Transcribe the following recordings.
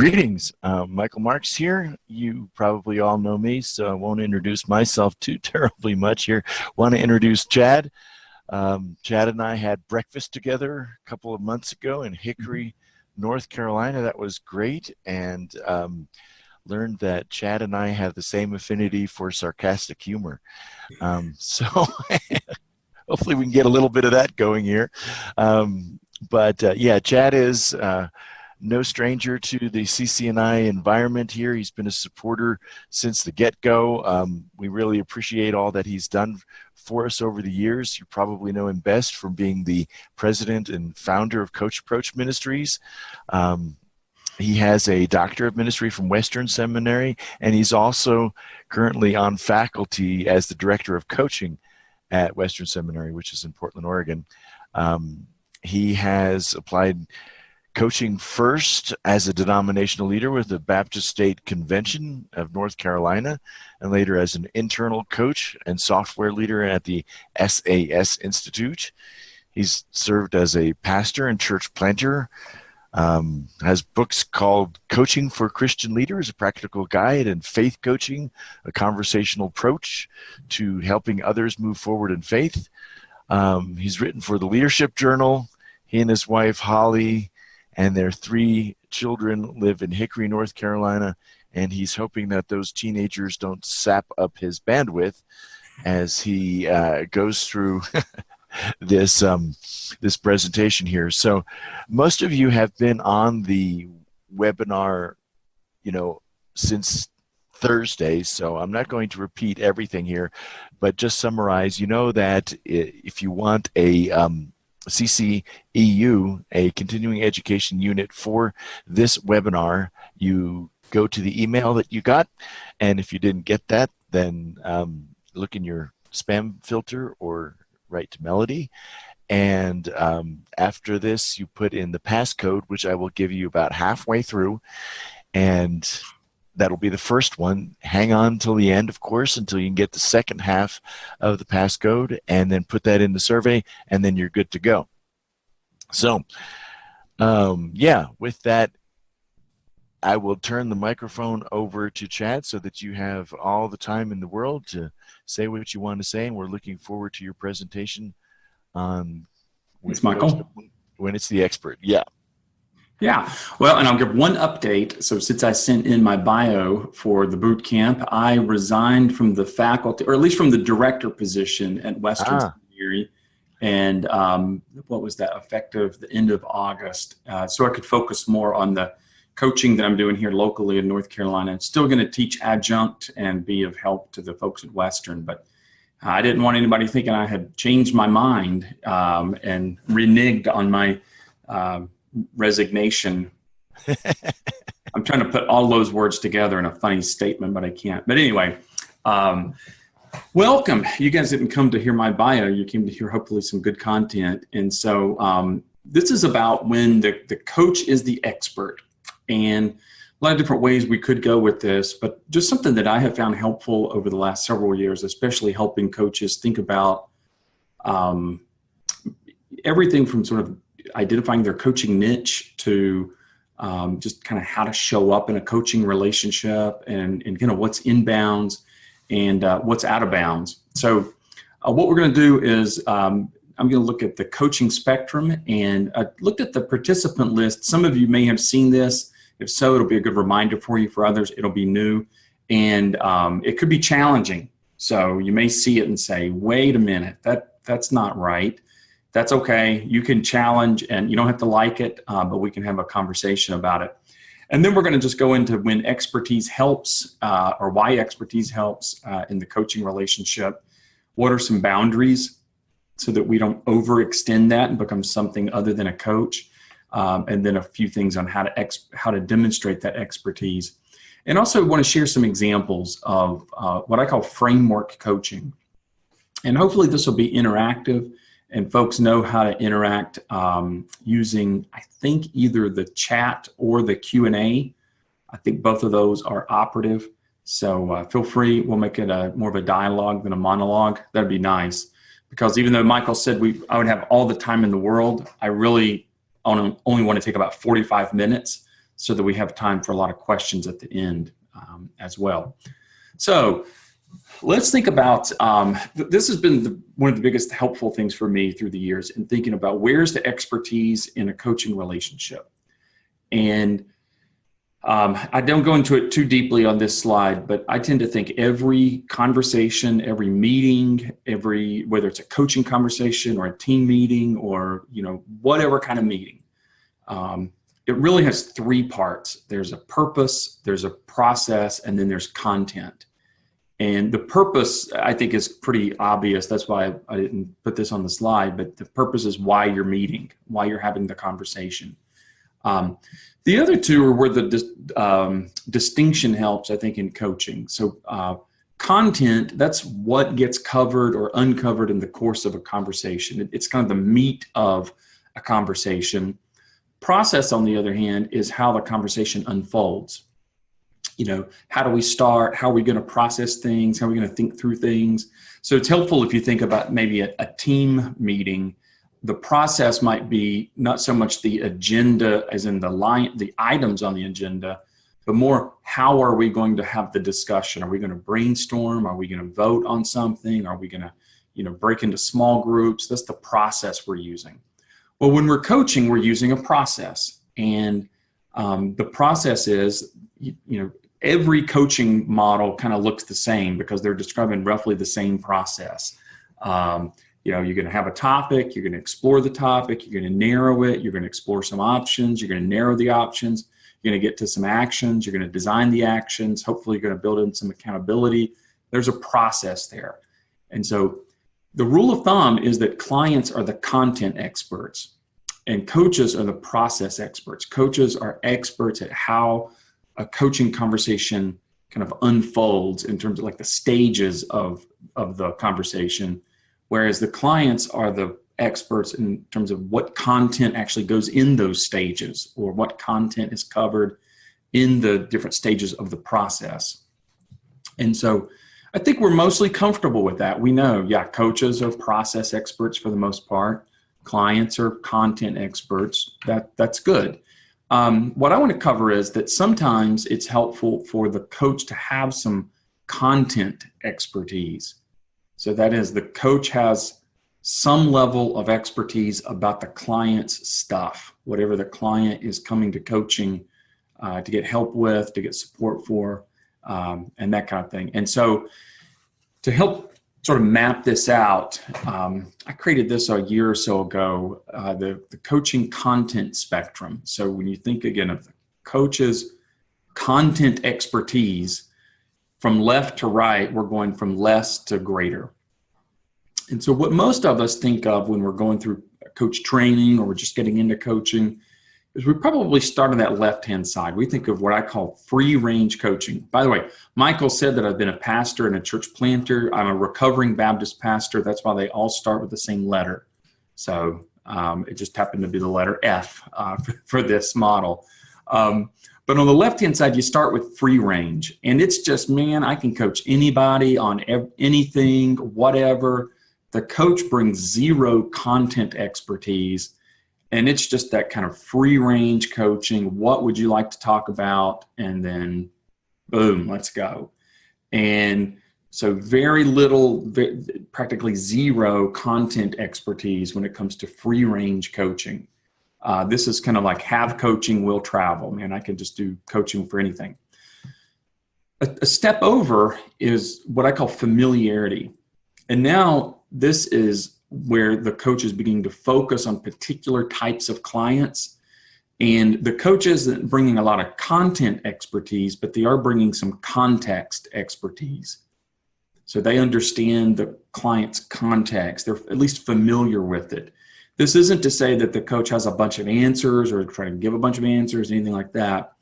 Greetings. Michael Marks here. You probably all know me, so I won't introduce myself too terribly much here. Want to introduce Chad. Chad and I had breakfast together a couple of months ago in Hickory, North Carolina. That was great, and learned that Chad and I have the same affinity for sarcastic humor. So hopefully we can get a little bit of that going here. Yeah, Chad is no stranger to the CC&I environment here. He's been a supporter since the get-go. We really appreciate all that he's done for us over the years. You probably know him best from being the president and founder of Coach Approach Ministries. He has a doctorate of ministry from Western Seminary, and he's also currently on faculty as the director of coaching at Western Seminary, which is in Portland, Oregon. He has applied coaching first as a denominational leader with the Baptist State Convention of North Carolina, and later as an internal coach and software leader at the SAS Institute. He's served as a pastor and church planter, has books called Coaching for Christian Leaders, a practical guide, and Faith Coaching, a conversational approach to helping others move forward in faith. He's written for the Leadership Journal. He and his wife, Holly, and their 3 children live in Hickory, North Carolina, and he's hoping that those teenagers don't sap up his bandwidth as he goes through this presentation here. So most of you have been on the webinar, since Thursday, so I'm not going to repeat everything here, but just summarize. You know that if you want a CCEU, a continuing education unit for this webinar, you go to the email that you got, and if you didn't get that, then look in your spam filter or write to Melody, and after this you put in the passcode, which I will give you about halfway through, and that'll be the first one. Hang on till the end, of course, until you can get the second half of the passcode, and then put that in the survey, and then you're good to go. So, yeah, with that, I will turn the microphone over to Chad so that you have all the time in the world to say what you want to say, and we're looking forward to your presentation on it's Michael. When it's the expert. Yeah. Yeah, well, and I'll give one update. So since I sent in my bio for the boot camp, I resigned from the faculty, or at least from the director position at Western Seminary. And what was that, effective the end of August? So I could focus more on the coaching that I'm doing here locally in North Carolina. I'm still going to teach adjunct and be of help to the folks at Western, but I didn't want anybody thinking I had changed my mind and reneged on my resignation. I'm trying to put all those words together in a funny statement, but I can't. But anyway, welcome. You guys didn't come to hear my bio. You came to hear hopefully some good content. And so this is about when the coach is the expert, and a lot of different ways we could go with this, but just something that I have found helpful over the last several years, especially helping coaches think about everything from sort of identifying their coaching niche to just kind of how to show up in a coaching relationship, and kind of what's in bounds and what's out of bounds. So what we're going to do is I'm going to look at the coaching spectrum, and I looked at the participant list. Some of you may have seen this. If so, it'll be a good reminder for you. For others, it'll be new, and it could be challenging. So you may see it and say, wait a minute, that's not right. That's okay. You can challenge, and you don't have to like it, but we can have a conversation about it. And then we're going to just go into when expertise helps, or why expertise helps in the coaching relationship. What are some boundaries so that we don't overextend that and become something other than a coach? And then a few things on how to demonstrate that expertise. And also want to share some examples of what I call framework coaching. And hopefully this will be interactive, and folks know how to interact using, I think, either the chat or the Q&A. I think both of those are operative. So feel free. We'll make it more of a dialogue than a monologue. That'd be nice. Because even though Michael said I would have all the time in the world, I really only want to take about 45 minutes. so that we have time for a lot of questions at the end as well. So let's think about, this has been one of the biggest helpful things for me through the years in thinking about where's the expertise in a coaching relationship. And I don't go into it too deeply on this slide, but I tend to think every conversation, every meeting, whether it's a coaching conversation or a team meeting or, whatever kind of meeting, it really has three parts. There's a purpose, there's a process, and then there's content. And the purpose, I think, is pretty obvious. That's why I didn't put this on the slide, but the purpose is why you're meeting, why you're having the conversation. The other two are where the distinction helps, I think, in coaching. So content, that's what gets covered or uncovered in the course of a conversation. It's kind of the meat of a conversation. Process, on the other hand, is how the conversation unfolds. How do we start? How are we going to process things? How are we going to think through things? So it's helpful if you think about maybe a team meeting. The process might be not so much the agenda as in the items on the agenda, but more how are we going to have the discussion? Are we going to brainstorm? Are we going to vote on something? Are we going to break into small groups? That's the process we're using. Well, when we're coaching, we're using a process, and the process is, every coaching model kind of looks the same because they're describing roughly the same process. You're going to have a topic, you're going to explore the topic, you're going to narrow it, you're going to explore some options, you're going to narrow the options, you're going to get to some actions, you're going to design the actions, hopefully you're going to build in some accountability. There's a process there. And so the rule of thumb is that clients are the content experts and coaches are the process experts. Coaches are experts at how a coaching conversation kind of unfolds in terms of like the stages of the conversation, whereas the clients are the experts in terms of what content actually goes in those stages or what content is covered in the different stages of the process. And so I think we're mostly comfortable with that. We know, coaches are process experts for the most part. Clients are content experts. That's good. What I want to cover is that sometimes it's helpful for the coach to have some content expertise. So that is, the coach has some level of expertise about the client's stuff, whatever the client is coming to coaching to get help with, to get support for, and that kind of thing. And so to help sort of map this out, I created this a year or so ago, the coaching content spectrum. So when you think again of the coach's content expertise, from left to right, we're going from less to greater. And so what most of us think of when we're going through coach training or we're just getting into coaching is we probably start on that left-hand side. We think of what I call free range coaching. By the way, Michael said that I've been a pastor and a church planter. I'm a recovering Baptist pastor. That's why they all start with the same letter. So it just happened to be the letter F for this model. But on the left-hand side, you start with free range. And it's just, man, I can coach anybody on anything, whatever. The coach brings zero content expertise. And it's just that kind of free range coaching. What would you like to talk about? And then boom, let's go. And so very little, practically zero content expertise when it comes to free range coaching. This is kind of like have coaching, will travel. Man, I can just do coaching for anything. A step over is what I call familiarity. And now this is where the coach is beginning to focus on particular types of clients. And the coach isn't bringing a lot of content expertise, but they are bringing some context expertise. So they understand the client's context. They're at least familiar with it. This isn't to say that the coach has a bunch of answers or trying to give a bunch of answers, anything like that.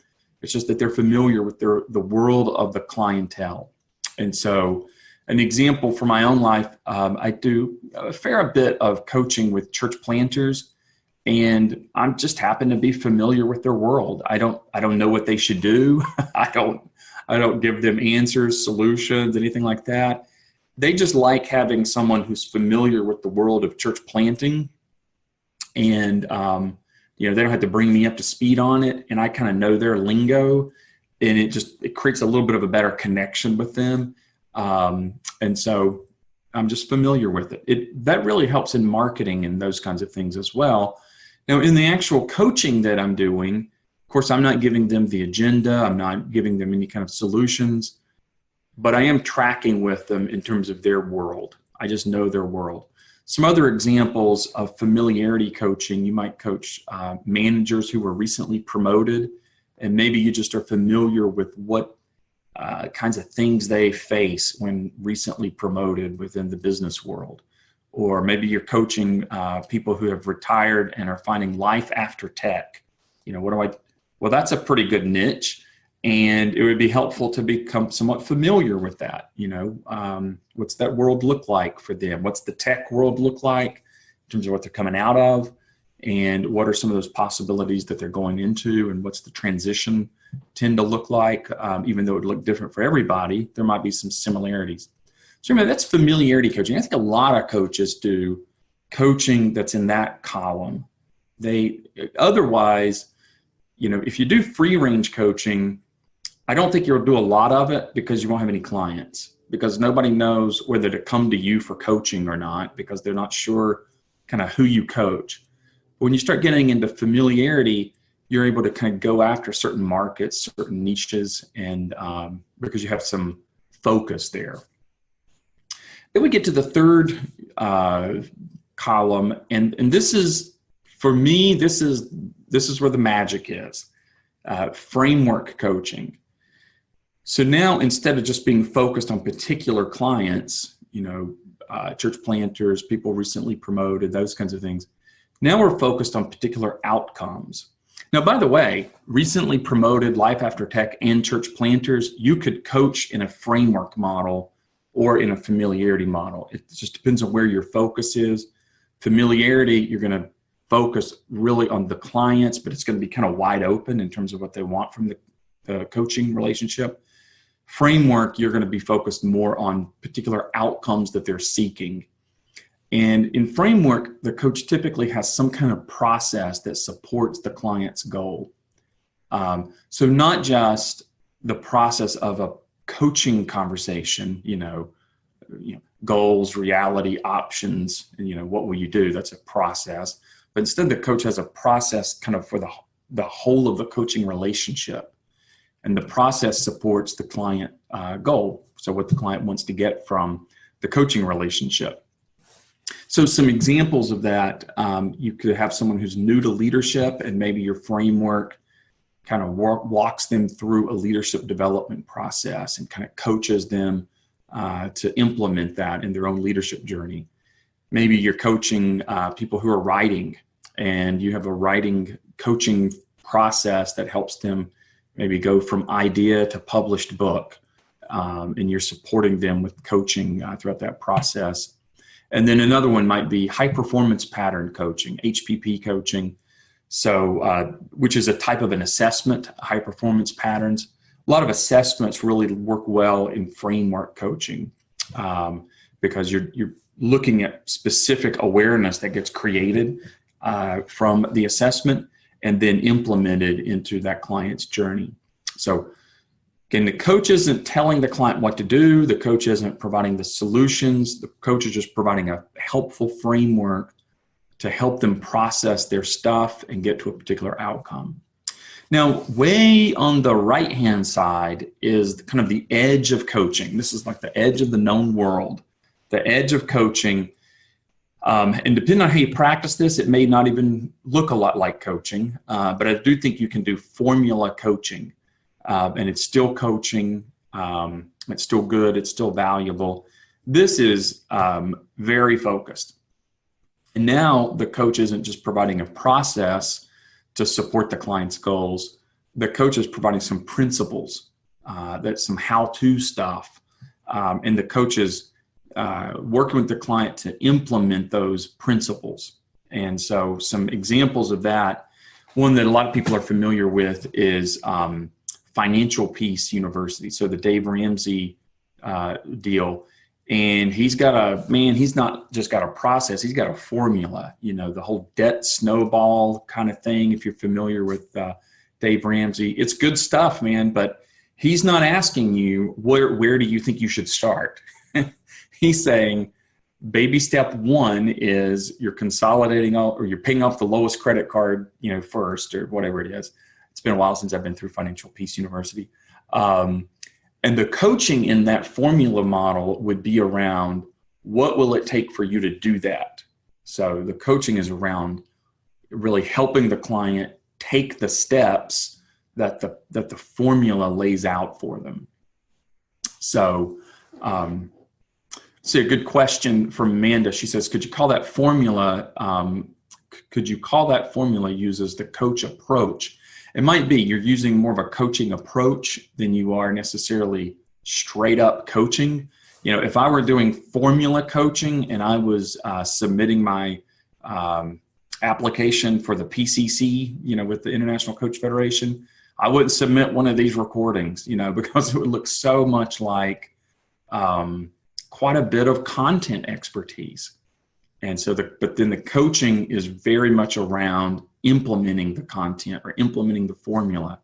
It's just that they're familiar with the world of the clientele. And so an example for my own life, I do a fair bit of coaching with church planters, and I'm just happen to be familiar with their world. I don't know what they should do. I don't give them answers, solutions, anything like that. They just like having someone who's familiar with the world of church planting and They don't have to bring me up to speed on it, and I kind of know their lingo, and it creates a little bit of a better connection with them. And so I'm just familiar with it. That really helps in marketing and those kinds of things as well. Now, in the actual coaching that I'm doing, of course, I'm not giving them the agenda. I'm not giving them any kind of solutions, but I am tracking with them in terms of their world. I just know their world. Some other examples of familiarity coaching: you might coach managers who were recently promoted, and maybe you just are familiar with what kinds of things they face when recently promoted within the business world. Or maybe you're coaching people who have retired and are finding life after tech. Well, that's a pretty good niche, and it would be helpful to become somewhat familiar with that. What's that world look like for them? What's the tech world look like in terms of what they're coming out of? And what are some of those possibilities that they're going into? And what's the transition tend to look like? Even though it would look different for everybody, there might be some similarities. So remember, that's familiarity coaching. I think a lot of coaches do coaching that's in that column. Otherwise, if you do free range coaching, I don't think you'll do a lot of it because you won't have any clients, because nobody knows whether to come to you for coaching or not, because they're not sure kind of who you coach. But when you start getting into familiarity, you're able to kind of go after certain markets, certain niches, and because you have some focus there. Then we get to the third column, and this is, for me, this is where the magic is. Framework coaching. So now, instead of just being focused on particular clients, church planters, people recently promoted, those kinds of things, now we're focused on particular outcomes. Now, by the way, recently promoted, life after tech, and church planters, you could coach in a framework model or in a familiarity model. It just depends on where your focus is. Familiarity, you're going to focus really on the clients, but it's going to be kind of wide open in terms of what they want from the coaching relationship. Framework, you're going to be focused more on particular outcomes that they're seeking. And in framework, the coach typically has some kind of process that supports the client's goal. So not just the process of a coaching conversation, goals, reality, options, and what will you do? That's a process. But instead, the coach has a process kind of for the whole of the coaching relationship. And the process supports the client goal, so what the client wants to get from the coaching relationship. So some examples of that, you could have someone who's new to leadership, and maybe your framework kind of walks them through a leadership development process and kind of coaches them to implement that in their own leadership journey. Maybe you're coaching people who are writing, and you have a writing coaching process that helps them maybe go from idea to published book, and you're supporting them with coaching throughout that process. And then another one might be high performance pattern coaching, HPP coaching, so which is a type of an assessment, high performance patterns. A lot of assessments really work well in framework coaching because you're looking at specific awareness that gets created from the assessment and then implemented into that client's journey. So again, the coach isn't telling the client what to do. The coach isn't providing the solutions. The coach is just providing a helpful framework to help them process their stuff and get to a particular outcome. Now, way on the right-hand side is kind of the edge of coaching. This is like the edge of the known world, the edge of coaching. And depending on how you practice this, it may not even look a lot like coaching, but I do think you can do formula coaching, and it's still coaching. It's still good. It's still valuable. This is very focused. And now the coach isn't just providing a process to support the client's goals. The coach is providing some principles, that's some how-to stuff, and the coach is working with the client to implement those principles. And so some examples of that, one that a lot of people are familiar with is Financial Peace University. So the Dave Ramsey deal. And he's not just got a process, he's got a formula, the whole debt snowball kind of thing. If you're familiar with Dave Ramsey, it's good stuff, man. But he's not asking you, where do you think you should start? He's saying, baby step one is you're consolidating or you're paying off the lowest credit card, first, or whatever it is. It's been a while since I've been through Financial Peace University. And the coaching in that formula model would be around, what will it take for you to do that? So the coaching is around really helping the client take the steps that the formula lays out for them. So, see, a good question from Amanda. She says, could you call that formula uses the coach approach? It might be you're using more of a coaching approach than you are necessarily straight up coaching. If I were doing formula coaching and I was submitting my application for the PCC, with the International Coach Federation, I wouldn't submit one of these recordings, because it would look so much like quite a bit of content expertise. And so but then the coaching is very much around implementing the content or implementing the formula.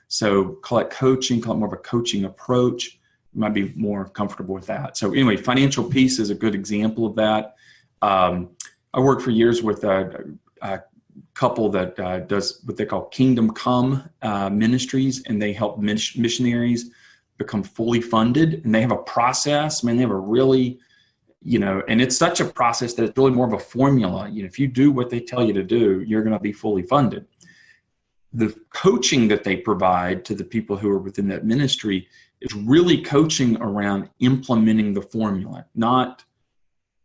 So call it coaching, call it more of a coaching approach. You might be more comfortable with that. So anyway, Financial Peace is a good example of that. I worked for years with a couple that does what they call Kingdom Come ministries, and they help missionaries become fully funded. And they have a process, man, they have a really, and it's such a process that it's really more of a formula. If you do what they tell you to do, you're going to be fully funded. The coaching that they provide to the people who are within that ministry is really coaching around implementing the formula, not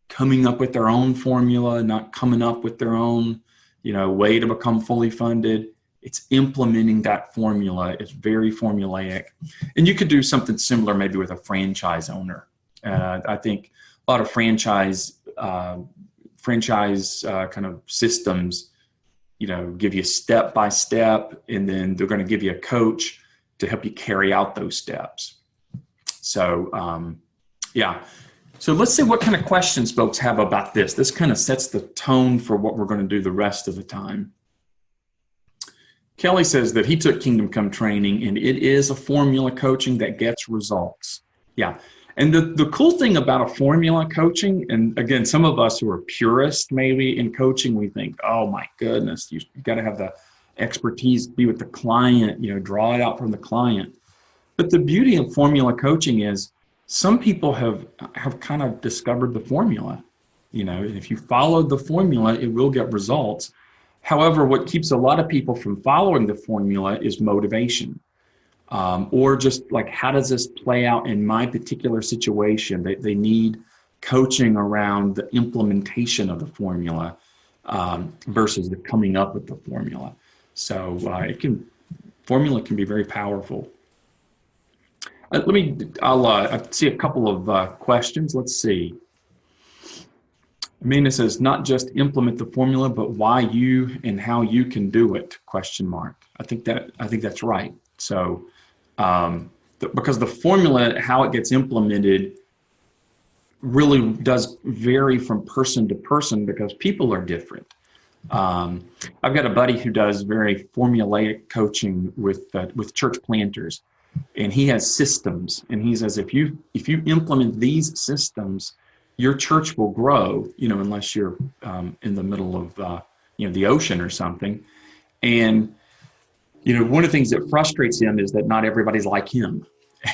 coming up with their own formula, not coming up with their own, way to become fully funded. It's implementing that formula. It's very formulaic. And you could do something similar maybe with a franchise owner. I think a lot of franchise kind of systems, give you step by step, and then they're going to give you a coach to help you carry out those steps. So, yeah. So let's see what kind of questions folks have about this. This kind of sets the tone for what we're going to do the rest of the time. Kelly says that he took Kingdom Come training, and it is a formula coaching that gets results. Yeah. And the cool thing about a formula coaching, and again, some of us who are purists maybe in coaching, we think, oh my goodness, you got to have the expertise, be with the client, draw it out from the client. But the beauty of formula coaching is some people have kind of discovered the formula. And if you follow the formula, it will get results. However, what keeps a lot of people from following the formula is motivation. Or just like, how does this play out in my particular situation? They need coaching around the implementation of the formula versus the coming up with the formula. So formula can be very powerful. I see a couple of questions. Let's see. Amanda says, not just implement the formula, but why you and how you can do it, ? I think that's right. So, because the formula, how it gets implemented really does vary from person to person because people are different. I've got a buddy who does very formulaic coaching with church planters, and he has systems, and he says, if you implement these systems, your church will grow, unless you're in the middle of the ocean or something. And one of the things that frustrates him is that not everybody's like him.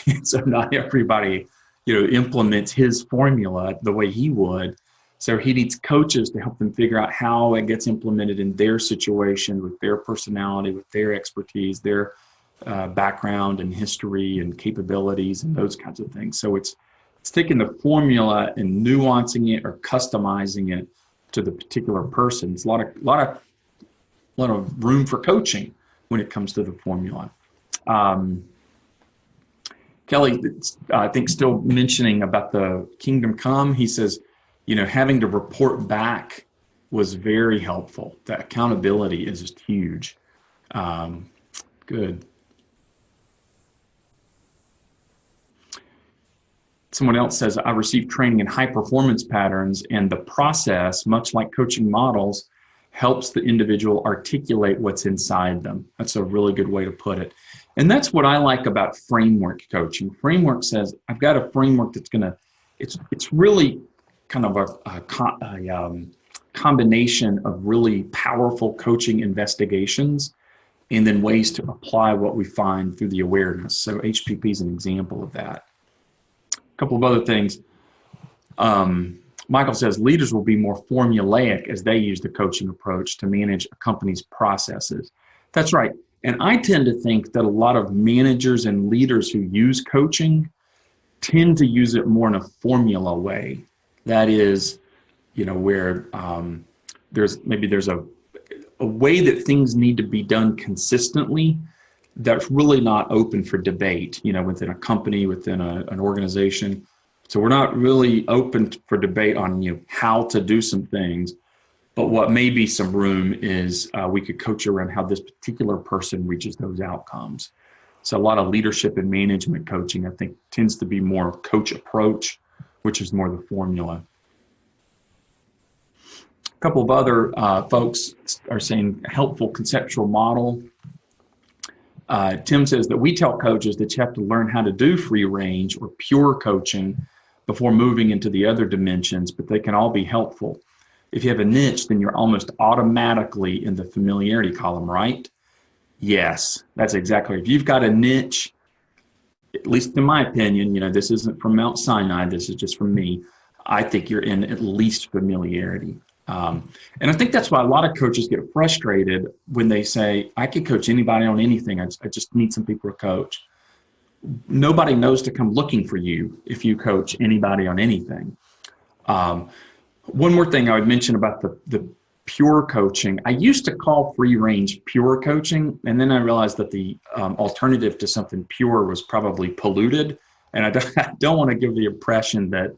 And so not everybody, implements his formula the way he would. So he needs coaches to help them figure out how it gets implemented in their situation, with their personality, with their expertise, their background and history and capabilities and those kinds of things. So it's taking the formula and nuancing it or customizing it to the particular person. It's a lot of room for coaching when it comes to the formula. Kelly, I think, still mentioning about the Kingdom Come. He says, having to report back was very helpful. That accountability is just huge. Good. Someone else says, I received training in high performance patterns, and the process, much like coaching models, helps the individual articulate what's inside them. That's a really good way to put it. And that's what I like about framework coaching. Framework says, I've got a framework that's it's really kind of a combination of really powerful coaching investigations and then ways to apply what we find through the awareness. So HPP is an example of that. A couple of other things. Michael says leaders will be more formulaic as they use the coaching approach to manage a company's processes. That's right. And I tend to think that a lot of managers and leaders who use coaching tend to use it more in a formula way. That is, where there's a way that things need to be done consistently that's really not open for debate, within a company, within an organization. So we're not really open for debate on, how to do some things, but what may be some room is we could coach around how this particular person reaches those outcomes. So a lot of leadership and management coaching, I think, tends to be more coach approach, which is more the formula. A couple of other folks are saying helpful conceptual model. Tim says that we tell coaches that you have to learn how to do free range or pure coaching before moving into the other dimensions, but they can all be helpful. If you have a niche, then you're almost automatically in the familiarity column, right? Yes, that's exactly. If you've got a niche, at least in my opinion, this isn't from Mount Sinai, this is just from me, I think you're in at least familiarity. And I think that's why a lot of coaches get frustrated when they say, I could coach anybody on anything. I just need some people to coach. Nobody knows to come looking for you if you coach anybody on anything. One more thing I would mention about the pure coaching. I used to call free range pure coaching, and then I realized that the alternative to something pure was probably polluted. And I don't want to give the impression that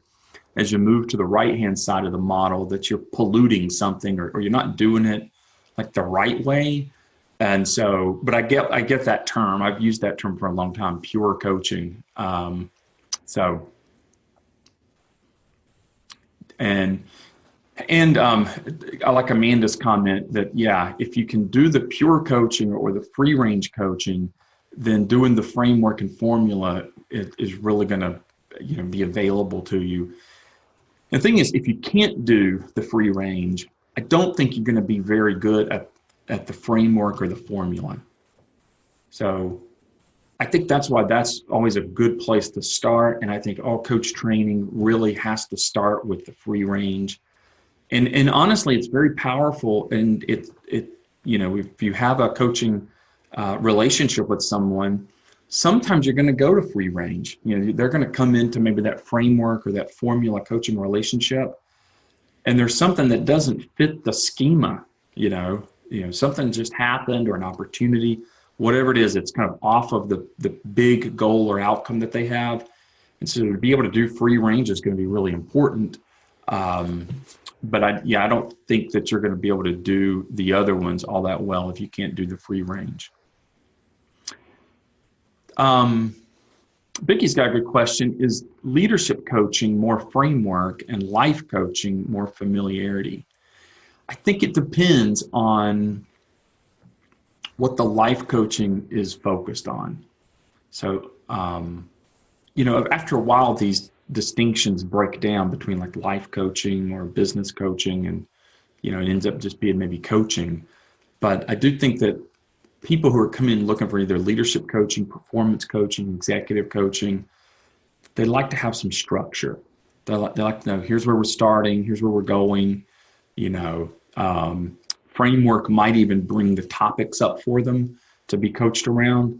as you move to the right-hand side of the model that you're polluting something or you're not doing it like the right way. And so, but I get that term. I've used that term for a long time, pure coaching. And I like Amanda's comment that, yeah, if you can do the pure coaching or the free range coaching, then doing the framework and formula is really going to be available to you. And the thing is, if you can't do the free range, I don't think you're going to be very good at the framework or the formula. So I think that's why that's always a good place to start. And I think all coach training really has to start with the free range. And honestly, it's very powerful. And if you have a coaching relationship with someone, sometimes you're going to go to free range. They're going to come into maybe that framework or that formula coaching relationship, and there's something that doesn't fit the schema. Something just happened or an opportunity, whatever it is, it's kind of off of the big goal or outcome that they have. And so to be able to do free range is going to be really important. But I don't think that you're going to be able to do the other ones all that well if you can't do the free range. Vicky's got a good question. Is leadership coaching more framework and life coaching more familiarity? I think it depends on what the life coaching is focused on. So, after a while, these distinctions break down between like life coaching or business coaching, and, it ends up just being maybe coaching. But I do think that people who are coming in looking for either leadership coaching, performance coaching, executive coaching, they like to have some structure. They like to know, here's where we're starting, here's where we're going. Framework might even bring the topics up for them to be coached around.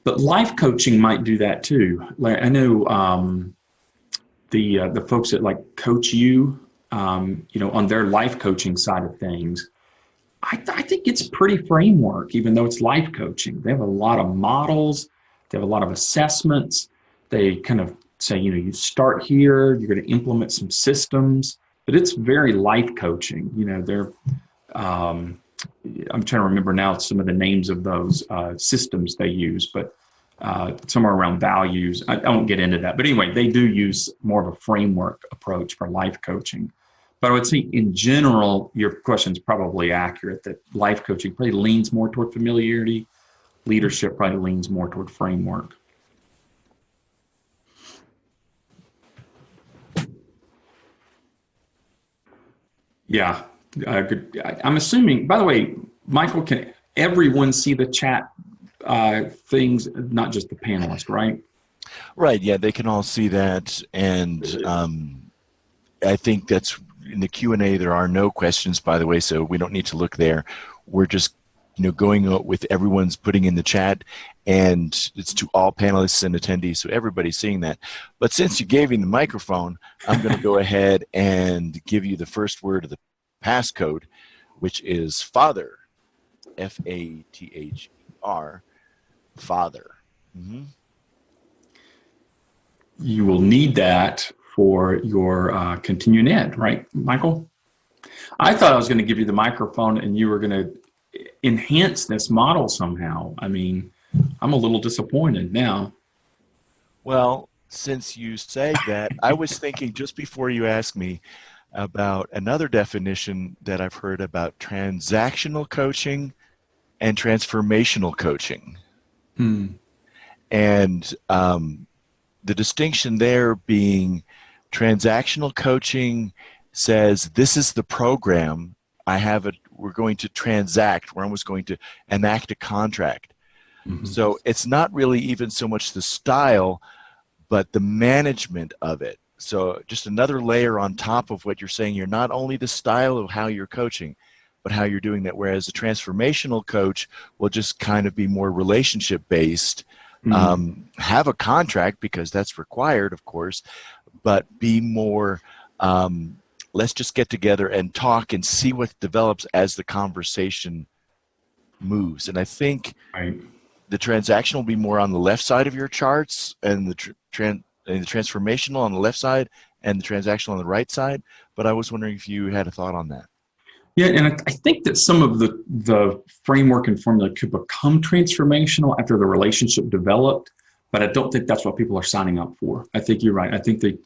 But life coaching might do that too. Like I know the folks that like Coach You, on their life coaching side of things, I think it's pretty framework, even though it's life coaching. They have a lot of models. They have a lot of assessments. They kind of say, you start here, you're going to implement some systems, but it's very life coaching. I'm trying to remember now some of the names of those systems they use, but somewhere around values. I won't get into that. But anyway, they do use more of a framework approach for life coaching. But I would say in general, your question is probably accurate that life coaching probably leans more toward familiarity. Leadership probably leans more toward framework. Yeah. I'm assuming, by the way, Michael, can everyone see the chat things, not just the panelists, right? Right. Yeah, they can all see that, and I think that's in the Q&A. There are no questions, by the way, so we don't need to look there. We're just going with everyone's putting in the chat, and it's to all panelists and attendees, so everybody's seeing that. But since you gave me the microphone, I'm going to go ahead and give you the first word of the passcode, which is father, F-A-T-H-E-R, father. Mm-hmm. You will need that for your continuing ed, right, Michael? I thought I was going to give you the microphone and you were going to enhance this model somehow. I mean, I'm a little disappointed now. Well, since you say that, I was thinking just before you asked me about another definition that I've heard about transactional coaching and transformational coaching. And the distinction there being transactional coaching says, this is the program, we're going to transact, we're almost going to enact a contract. Mm-hmm. So it's not really even so much the style, but the management of it. So just another layer on top of what you're saying. You're not only the style of how you're coaching, but how you're doing that. Whereas a transformational coach will just kind of be more relationship based, have a contract because that's required, of course, but be more, let's just get together and talk and see what develops as the conversation moves. And I think the transactional will be more on the left side of your charts, and the transformational on the left side and the transactional on the right side. But I was wondering if you had a thought on that. Yeah, and I think that some of the framework and formula could become transformational after the relationship developed, but I don't think that's what people are signing up for. I think you're right. I think the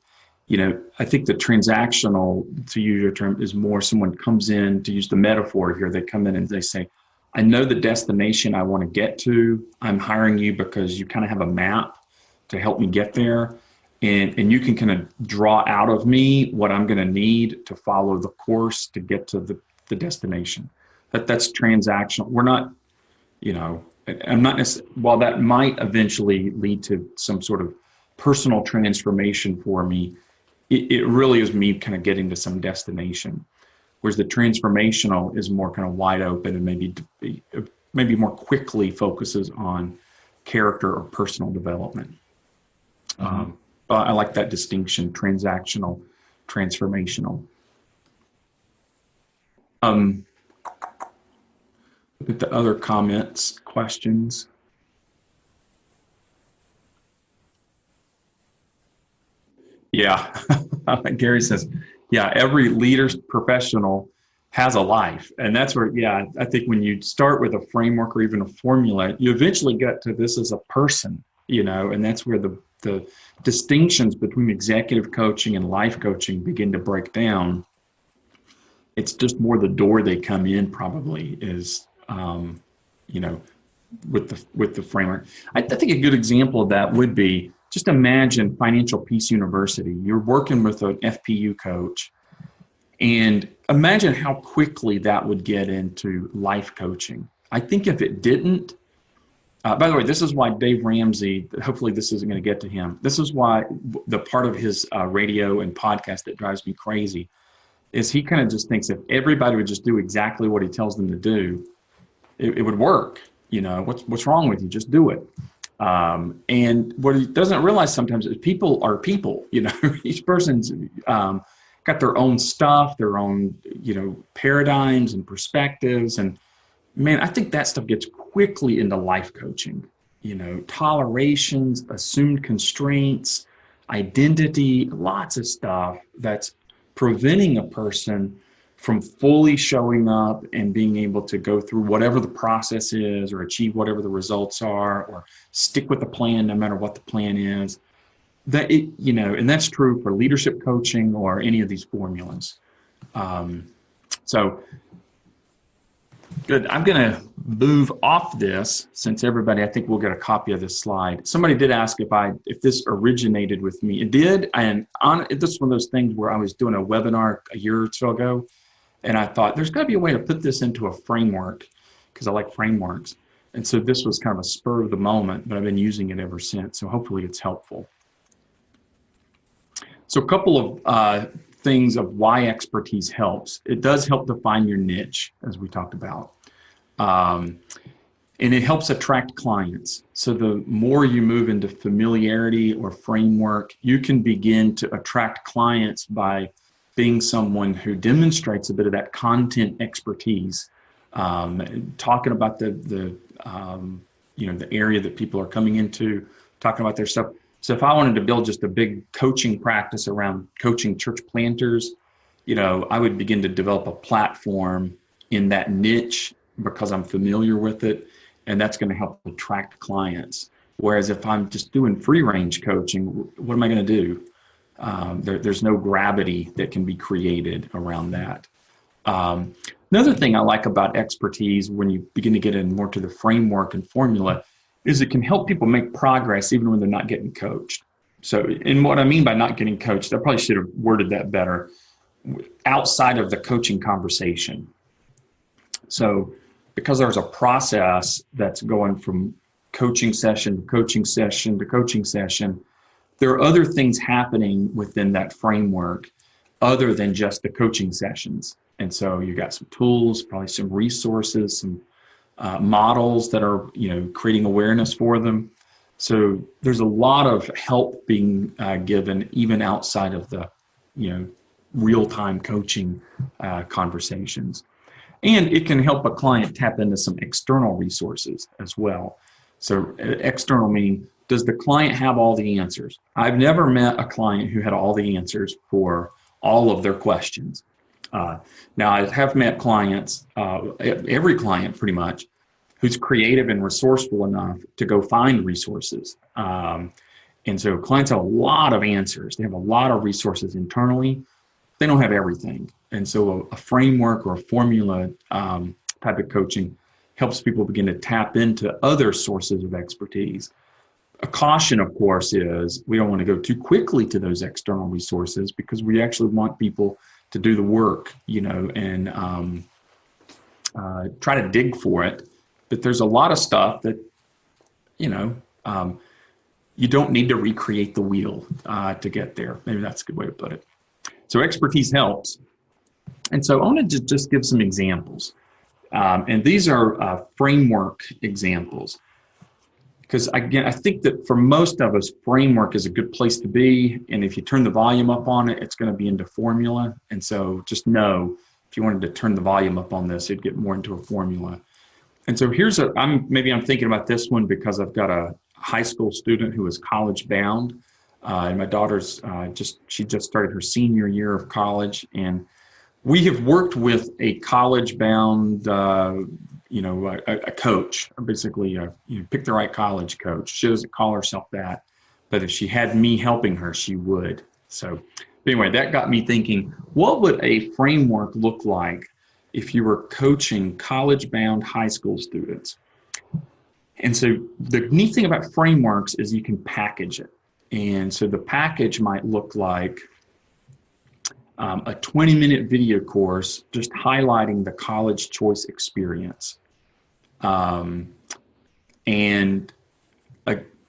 transactional, to use your term, is more someone comes in, to use the metaphor here, they come in and they say, I know the destination I want to get to. I'm hiring you because you kind of have a map to help me get there. And you can kind of draw out of me what I'm going to need to follow the course to get to the destination. That's transactional. We're not, I'm not necessarily, while that might eventually lead to some sort of personal transformation for me, it really is me kind of getting to some destination. Whereas the transformational is more kind of wide open and maybe more quickly focuses on character or personal development. Mm-hmm. I like that distinction, transactional, transformational. Look at the other comments, questions. Yeah, Gary says, yeah, every leader professional has a life. And that's where, I think when you start with a framework or even a formula, you eventually get to this as a person, and that's where the distinctions between executive coaching and life coaching begin to break down. It's just more the door they come in probably is, with the framework. I think a good example of that would be, just imagine Financial Peace University. You're working with an FPU coach, and imagine how quickly that would get into life coaching. I think if it didn't, by the way, this is why Dave Ramsey, hopefully this isn't going to get to him. This is why the part of his radio and podcast that drives me crazy is he kind of just thinks if everybody would just do exactly what he tells them to do, it would work. What's wrong with you? Just do it. And what he doesn't realize sometimes is people are people. Each person's got their own stuff, their own paradigms and perspectives, and man, I think that stuff gets quickly into life coaching. Tolerations, assumed constraints, identity, lots of stuff that's preventing a person from fully showing up and being able to go through whatever the process is or achieve whatever the results are or stick with the plan no matter what the plan is. That it, and that's true for leadership coaching or any of these formulas. So good. I'm going to move off this since everybody, I think we'll get a copy of this slide. Somebody did ask if this originated with me. It did. And this is one of those things where I was doing a webinar a year or so ago, and I thought there's got to be a way to put this into a framework because I like frameworks. And so this was kind of a spur of the moment, but I've been using it ever since. So hopefully it's helpful. So a couple of things of why expertise helps. It does help define your niche, as we talked about. And it helps attract clients. So the more you move into familiarity or framework, you can begin to attract clients by being someone who demonstrates a bit of that content expertise, talking about the area that people are coming into, talking about their stuff. So if I wanted to build just a big coaching practice around coaching church planters, I would begin to develop a platform in that niche because I'm familiar with it, and that's going to help attract clients. Whereas if I'm just doing free range coaching, what am I going to do? There's no gravity that can be created around that. Another thing I like about expertise when you begin to get in more to the framework and formula is it can help people make progress even when they're not getting coached. So, and what I mean by not getting coached, I probably should have worded that better, outside of the coaching conversation. So because there's a process that's going from coaching session to coaching session to coaching session, there are other things happening within that framework other than just the coaching sessions. And so you got some tools, probably some resources, some models that are, creating awareness for them. So there's a lot of help being given even outside of the, real-time coaching conversations. And it can help a client tap into some external resources as well. So external meaning, does the client have all the answers? I've never met a client who had all the answers for all of their questions. Now, I have met clients, every client pretty much, who's creative and resourceful enough to go find resources. And so clients have a lot of answers. They have a lot of resources internally. They don't have everything. And so a framework or a formula type of coaching helps people begin to tap into other sources of expertise. A caution, of course, is we don't want to go too quickly to those external resources because we actually want people to do the work, and try to dig for it. But there's a lot of stuff that, you don't need to recreate the wheel to get there. Maybe that's a good way to put it. So expertise helps. And so I want to just give some examples. And these are framework examples. Because again, I think that for most of us, framework is a good place to be. And if you turn the volume up on it, it's going to be into formula. And so just know, if you wanted to turn the volume up on this, it'd get more into a formula. And so I'm thinking about this one because I've got a high school student who is college bound. And my daughter's she just started her senior year of college. And we have worked with a college bound a coach, or basically pick the right college coach. She doesn't call herself that, but if she had me helping her, she would. So anyway, that got me thinking, what would a framework look like if you were coaching college-bound high school students? And so the neat thing about frameworks is you can package it. And so the package might look like a 20-minute video course just highlighting the college choice experience.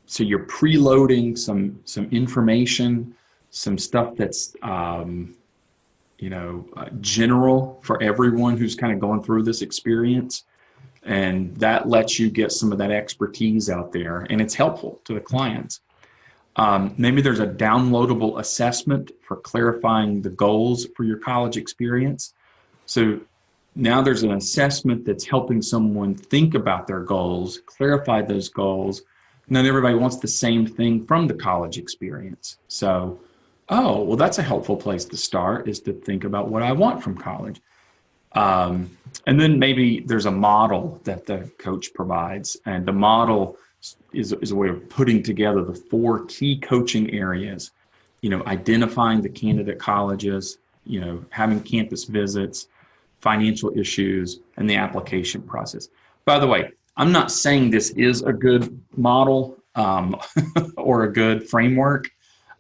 So you're preloading some information, some stuff that's general for everyone who's kind of going through this experience, and that lets you get some of that expertise out there, and it's helpful to the clients. Maybe there's a downloadable assessment for clarifying the goals for your college experience. So now there's an assessment that's helping someone think about their goals, clarify those goals. Not everybody wants the same thing from the college experience. So, that's a helpful place to start, is to think about what I want from college. And then maybe there's a model that the coach provides, and the model is a way of putting together the 4 key coaching areas, identifying the candidate colleges, having campus visits, financial issues, and the application process. By the way, I'm not saying this is a good model or a good framework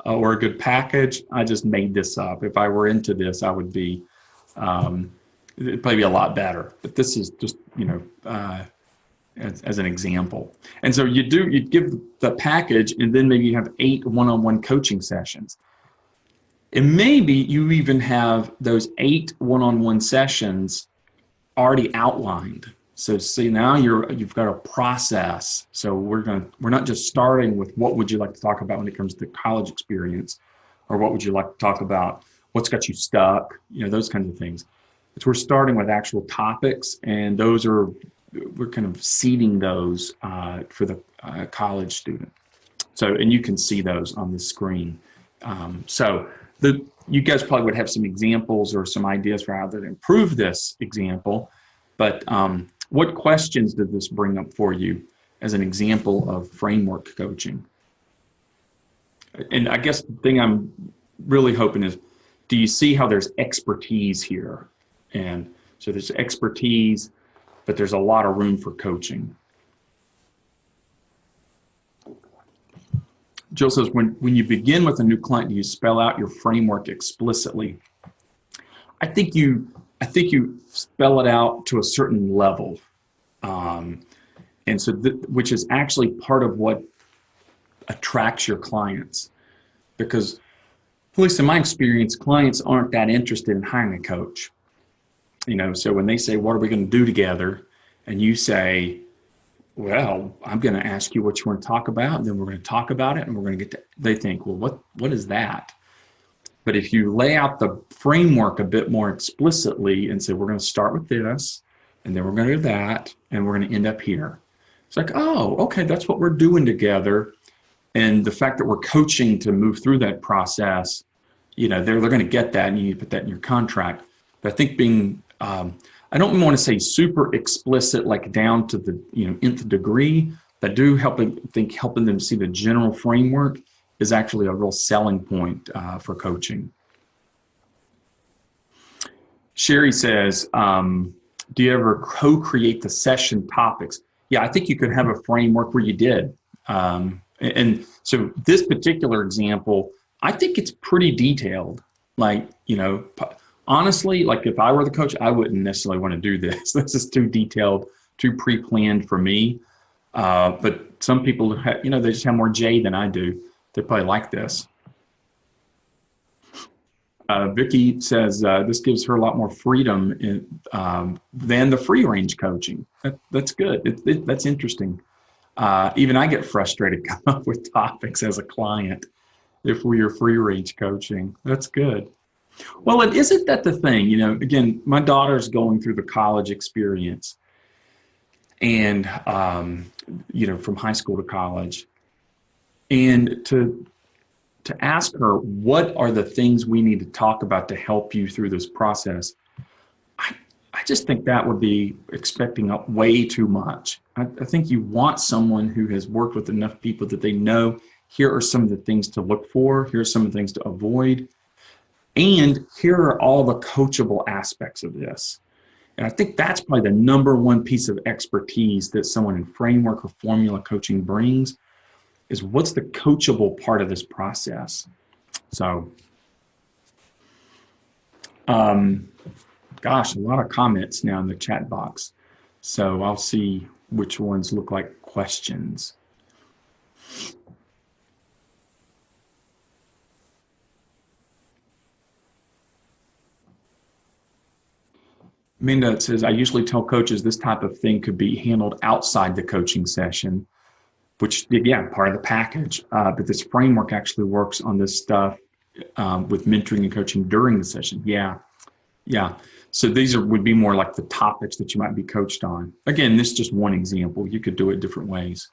or a good package. I just made this up. If I were into this, I would be, it'd probably be a lot better. But this is just, as an example. And so you give the package, and then maybe you have 8 one-on-one coaching sessions. And maybe you even have those 8 one-on-one sessions already outlined. So see, now you've got a process. So we're not just starting with what would you like to talk about when it comes to college experience, or what would you like to talk about, what's got you stuck, those kinds of things. We're starting with actual topics, and we're kind of seeding those for the college student. So, and you can see those on the screen. You guys probably would have some examples or some ideas for how to improve this example, but what questions did this bring up for you as an example of framework coaching? And I guess the thing I'm really hoping is, do you see how there's expertise here? And so there's expertise, but there's a lot of room for coaching. Jill says, when you begin with a new client, do you spell out your framework explicitly? I think you spell it out to a certain level. And so, which is actually part of what attracts your clients. Because, at least in my experience, clients aren't that interested in hiring a coach. So when they say, what are we going to do together? And you say, well, I'm going to ask you what you want to talk about, and then we're going to talk about it, and we're going to get to, they think, well, what is that? But if you lay out the framework a bit more explicitly and say, we're going to start with this, and then we're going to do that, and we're going to end up here. It's like, oh, okay, that's what we're doing together. And the fact that we're coaching to move through that process, they're going to get that, and you need to put that in your contract. But I think being, I don't want to say super explicit, like down to the nth degree, but do helping them see the general framework is actually a real selling point for coaching. Sherry says, do you ever co-create the session topics? Yeah, I think you could have a framework where you did. And so this particular example, I think it's pretty detailed. Like, honestly, like if I were the coach, I wouldn't necessarily want to do this. This is too detailed, too pre-planned for me. But some people, they just have more J than I do. They probably like this. Vicki says this gives her a lot more freedom than the free range coaching. That's good. That's interesting. Even I get frustrated coming up with topics as a client if we are free range coaching. That's good. Well, and isn't that the thing? Again, my daughter's going through the college experience, and from high school to college, and to ask her, what are the things we need to talk about to help you through this process? I just think that would be expecting way too much. I think you want someone who has worked with enough people that they know, here are some of the things to look for, here are some of the things to avoid, and here are all the coachable aspects of this. And I think that's probably the number one piece of expertise that someone in framework or formula coaching brings, is what's the coachable part of this process. So, gosh, a lot of comments now in the chat box. So I'll see which ones look like questions. Minda says, I usually tell coaches this type of thing could be handled outside the coaching session, which, yeah, part of the package. But this framework actually works on this stuff with mentoring and coaching during the session. Yeah. So these would be more like the topics that you might be coached on. Again, this is just one example. You could do it different ways.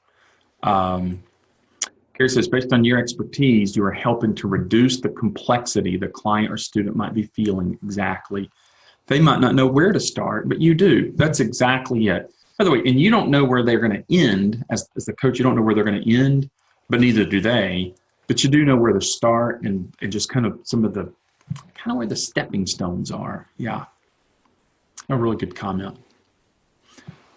Carrie says, based on your expertise, you are helping to reduce the complexity the client or student might be feeling. Exactly. They might not know where to start, but you do. That's exactly it. By the way, and you don't know where they're going to end as the coach. You don't know where they're going to end, but neither do they. But you do know where to start and just kind of some of the kind of where the stepping stones are. Yeah, a really good comment.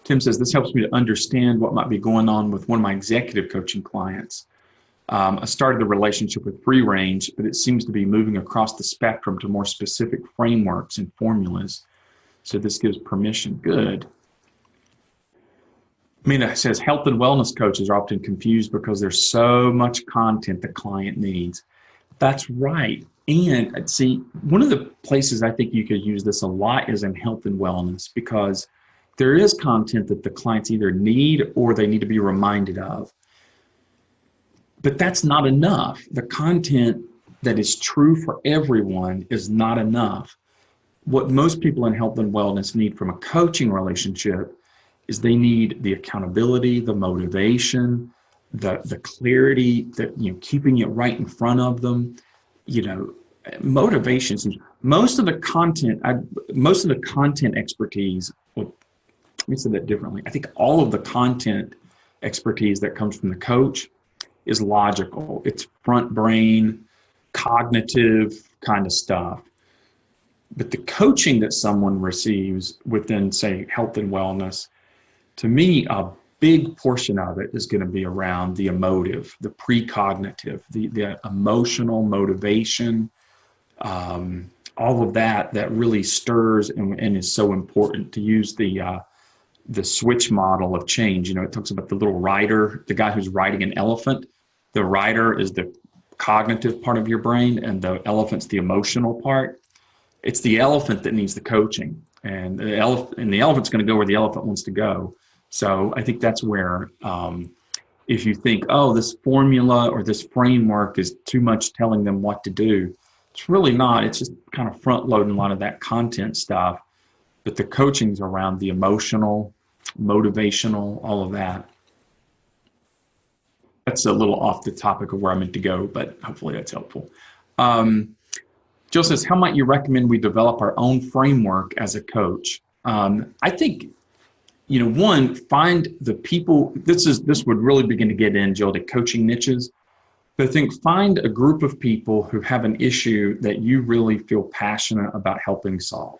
Tim says, this helps me to understand what might be going on with one of my executive coaching clients. I started the relationship with free range, but it seems to be moving across the spectrum to more specific frameworks and formulas. So this gives permission. Good. Mina says, health and wellness coaches are often confused because there's so much content the client needs. That's right. And see, one of the places I think you could use this a lot is in health and wellness, because there is content that the clients either need or they need to be reminded of. But that's not enough. The content that is true for everyone is not enough. What most people in health and wellness need from a coaching relationship is they need the accountability, the motivation, the clarity, that, you know, keeping it right in front of them. You know, motivation. Most of the content expertise, well, let me say that differently. I think all of the content expertise that comes from the coach is logical. It's front brain, cognitive kind of stuff. But the coaching that someone receives within, say, health and wellness, to me, a big portion of it is going to be around the emotive, the precognitive, the emotional motivation, all of that really stirs and is so important. To use the switch model of change. You know, it talks about the little rider, the guy who's riding an elephant. The rider is the cognitive part of your brain, and the elephant's the emotional part. It's the elephant that needs the coaching, and the elephant's going to go where the elephant wants to go. So I think that's where, if you think, oh, this formula or this framework is too much telling them what to do, it's really not. It's just kind of front loading a lot of that content stuff. But the coaching's around the emotional, motivational, all of that. That's a little off the topic of where I meant to go, but hopefully that's helpful. Jill says, how might you recommend we develop our own framework as a coach? I think, you know, one, find the people, this would really begin to get in, Jill, to coaching niches. But I think find a group of people who have an issue that you really feel passionate about helping solve.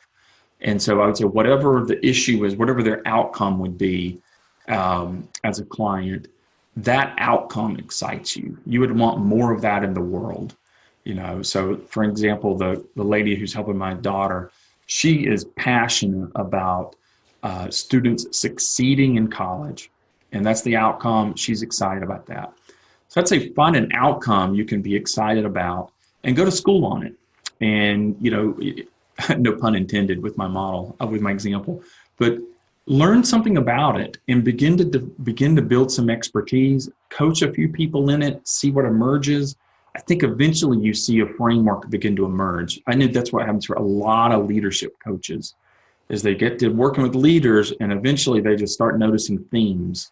And so I would say whatever the issue is, whatever their outcome would be as a client, that outcome excites you. You would want more of that in the world. You know, so for example, the lady who's helping my daughter, she is passionate about students succeeding in college, and that's the outcome. She's excited about that. So I'd say find an outcome you can be excited about and go to school on it. And, you know, no pun intended with my model, with my example, but learn something about it and begin to build some expertise, coach a few people in it, see what emerges. I think eventually you see a framework begin to emerge. I know that's what happens for a lot of leadership coaches, is they get to working with leaders and eventually they just start noticing themes.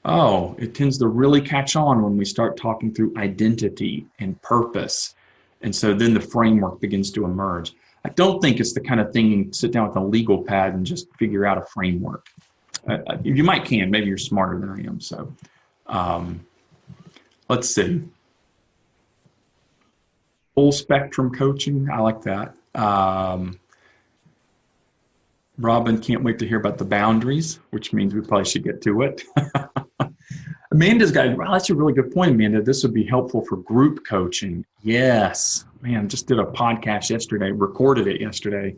Oh, it tends to really catch on when we start talking through identity and purpose. And so then the framework begins to emerge. I don't think it's the kind of thing you can sit down with a legal pad and just figure out a framework. You might can, maybe you're smarter than I am. So let's see. Full spectrum coaching, I like that. Robin can't wait to hear about the boundaries, which means we probably should get to it. Amanda's got, wow, that's a really good point, Amanda. This would be helpful for group coaching. Yes, man, just did a podcast yesterday, recorded it yesterday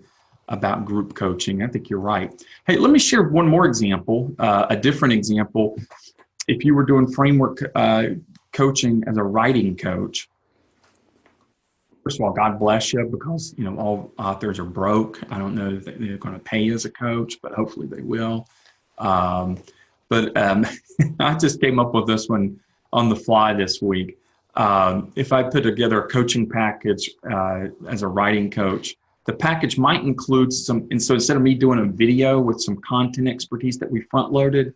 about group coaching. I think you're right. Hey, let me share one more example, a different example. If you were doing framework coaching as a writing coach, first of all, God bless you, because, you know, all authors are broke. I don't know if they're going to pay as a coach, but hopefully they will. But I just came up with this one on the fly this week. If I put together a coaching package as a writing coach, the package might include some, and so instead of me doing a video with some content expertise that we front loaded,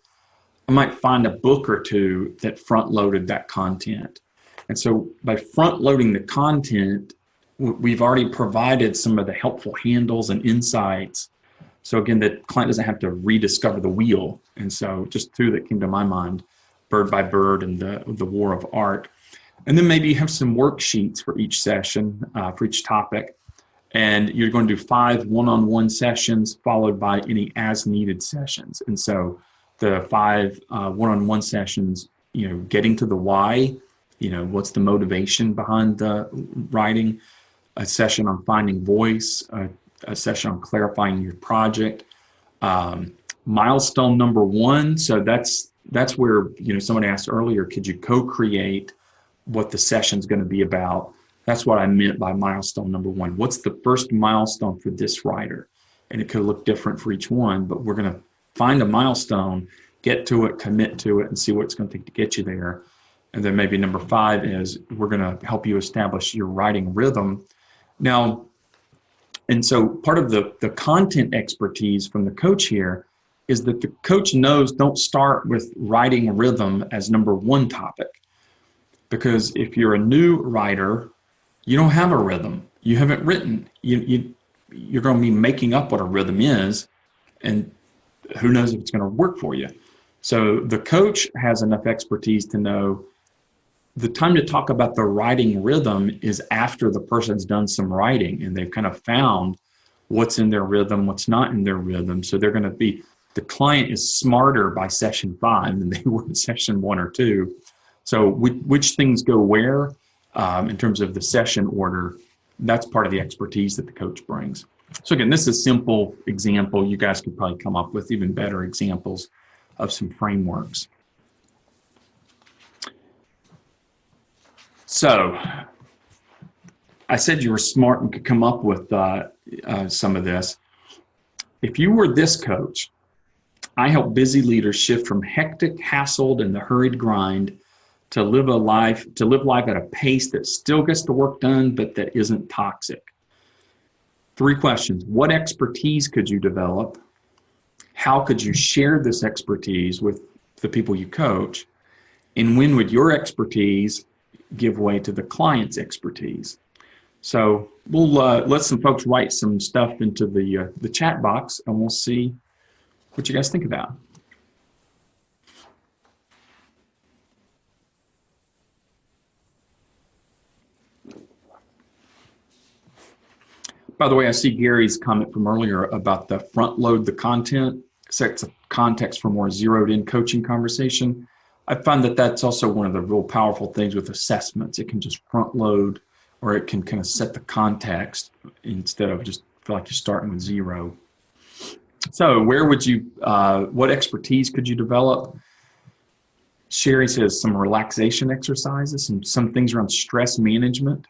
I might find a book or two that front loaded that content. And so by front loading the content, we've already provided some of the helpful handles and insights. So again, the client doesn't have to rediscover the wheel. And so just two that came to my mind, Bird by Bird and the War of Art. And then maybe you have some worksheets for each session, for each topic. And you're going to do 5 one-on-one sessions followed by any as-needed sessions. And so the 5 one-on-one sessions, getting to the why, what's the motivation behind the writing, a session on finding voice, a session on clarifying your project. Milestone number 1, so that's where, someone asked earlier, could you co-create what the session's going to be about? That's what I meant by milestone number 1. What's the first milestone for this writer? And it could look different for each one, but we're going to find a milestone, get to it, commit to it, and see what it's going to take to get you there. And then maybe number 5 is we're going to help you establish your writing rhythm. Now, and so part of the content expertise from the coach here is that the coach knows don't start with writing rhythm as number 1 topic. Because if you're a new writer, you don't have a rhythm. You haven't written. You're going to be making up what a rhythm is, and who knows if it's going to work for you. So the coach has enough expertise to know the time to talk about the writing rhythm is after the person's done some writing and they've kind of found what's in their rhythm, what's not in their rhythm. So they're going to be, the client is smarter by session 5 than they were in session 1 or 2. So which things go where in terms of the session order, that's part of the expertise that the coach brings. So again, this is a simple example. You guys could probably come up with even better examples of some frameworks. So I said you were smart and could come up with some of this. If you were this coach, I help busy leaders shift from hectic, hassled, and the hurried grind to live life at a pace that still gets the work done, but that isn't toxic. 3 questions. What expertise could you develop? How could you share this expertise with the people you coach? And when would your expertise give way to the client's expertise? So we'll let some folks write some stuff into the chat box, and we'll see what you guys think about. By the way, I see Gary's comment from earlier about the front load the content, sets of context for more zeroed in coaching conversation. I find that that's also one of the real powerful things with assessments. It can just front load, or it can kind of set the context instead of just feel like you're starting with 0. So where would you, what expertise could you develop? Sherry says some relaxation exercises, some things around stress management.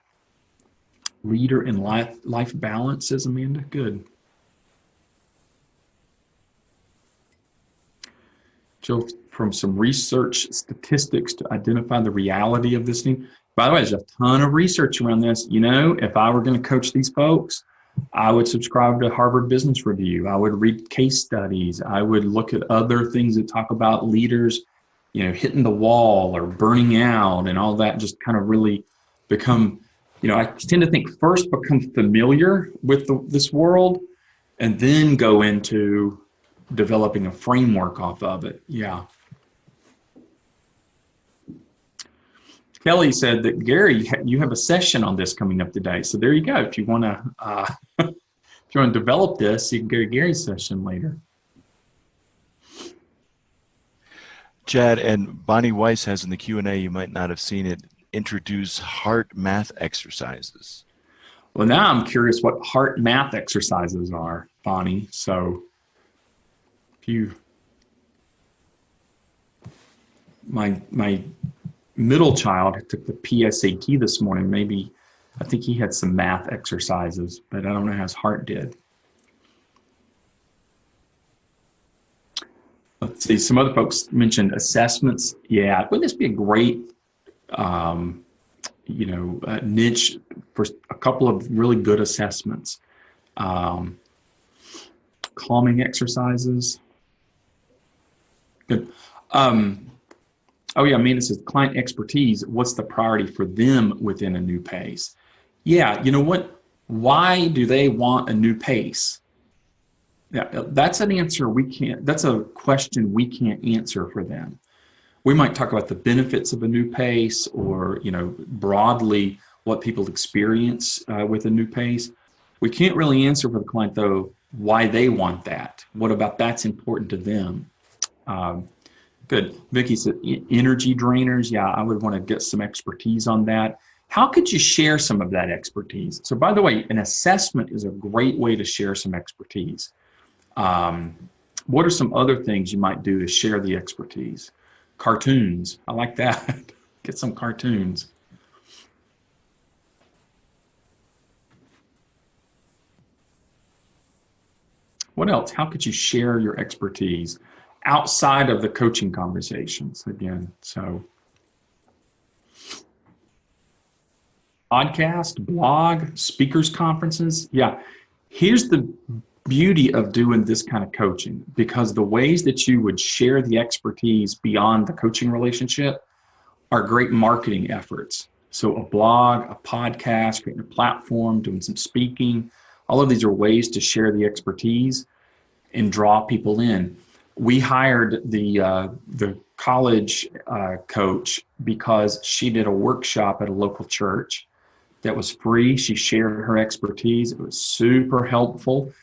Leader in life balance, says Amanda. Good. Jill, from some research statistics to identify the reality of this thing. By the way, there's a ton of research around this. If I were going to coach these folks, I would subscribe to Harvard Business Review. I would read case studies. I would look at other things that talk about leaders, hitting the wall or burning out and all that, just kind of really become, I tend to think first become familiar with this world and then go into developing a framework off of it. Yeah. Kelly said that, Gary, you have a session on this coming up today. So there you go. If you want to develop this, you can go to Gary's session later. Chad, and Bonnie Weiss has in the Q&A, you might not have seen it, introduce heart math exercises. Well, now I'm curious what heart math exercises are, Bonnie. So if you, my middle child took the PSAT this morning. I think he had some math exercises, but I don't know how his heart did. Let's see, some other folks mentioned assessments. Yeah, wouldn't this be a great niche for a couple of really good assessments? Calming exercises. Good. Oh yeah, Amanda says client expertise. What's the priority for them within a new pace? Yeah, you know what? Why do they want a new pace? Yeah, that's an answer we can't, that's a question we can't answer for them. We might talk about the benefits of a new pace or, broadly what people experience with a new pace. We can't really answer for the client, though, why they want that. What about that's important to them? Um, Good. Vicky said energy drainers. Yeah, I would want to get some expertise on that. How could you share some of that expertise? So, by the way, an assessment is a great way to share some expertise. Um, what are some other things you might do to share the expertise? Cartoons. I like that. Get some cartoons. What else? How could you share your expertise outside of the coaching conversations? Again, so podcast, blog, speakers conferences. Yeah. Here's the beauty of doing this kind of coaching, because the ways that you would share the expertise beyond the coaching relationship are great marketing efforts. So a blog, a podcast, creating a platform, doing some speaking, all of these are ways to share the expertise and draw people in. We hired the college coach because she did a workshop at a local church that was free. She shared her expertise. It was super helpful.